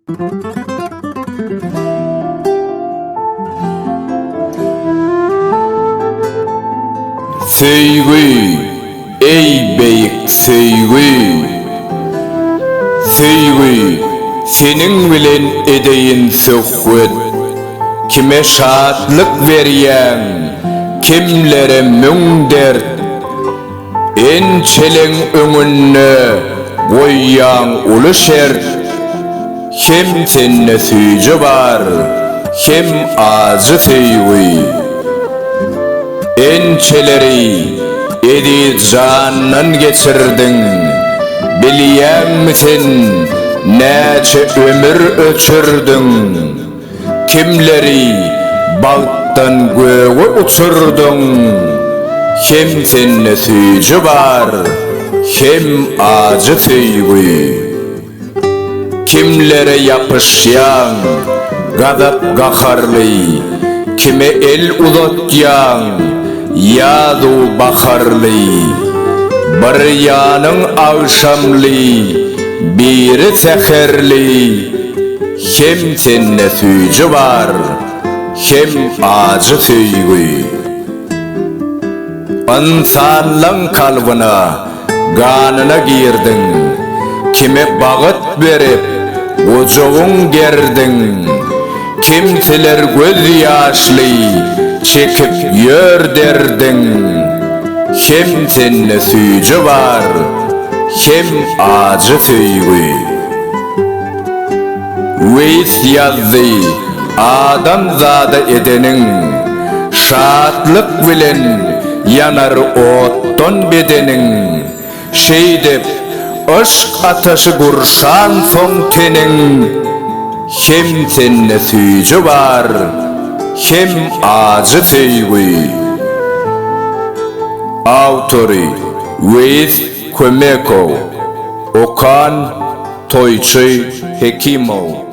Sevgi, ey beyik sevgi. Sevgi, senin bilen edeyin söhbet. Kime şadlık veriyen, kimlere müň dert. En çeleň öňünde goýýan uly şert. Hem senne süýji bar, hem azı sevgi. Ençeleri edi candan geçirdin. Bilýän misin näçe ömür öçürdün. Kimleri bagtdan göğe uçurdun. Hem senne süýji bar, hem acı sevgi. Kimlere yapışýan gadap gaharly, kime el uzatýan ýadu baharly. Bir ýanyň agşamly, biri seherli. Hem senne süýji bar, hem acı sevgi. İnsanlaň kalbyna, ganyna girdin. Kime bagyt berip, ojogyň gerdin. Kimseler göz ýaşly, çekip ýör derdin. Hem senne süýji bar, hem acı sevgi. Weýs ýazdy adam zada edenin, şadlyk bilen yanar otdan bedenin. Şeýdep aşk ataşy gurşan soň tenin. Hem senne süýji bar, hem acı sevgi. Awtory Weýs Kömekow, Okan Toýçy Hekimow.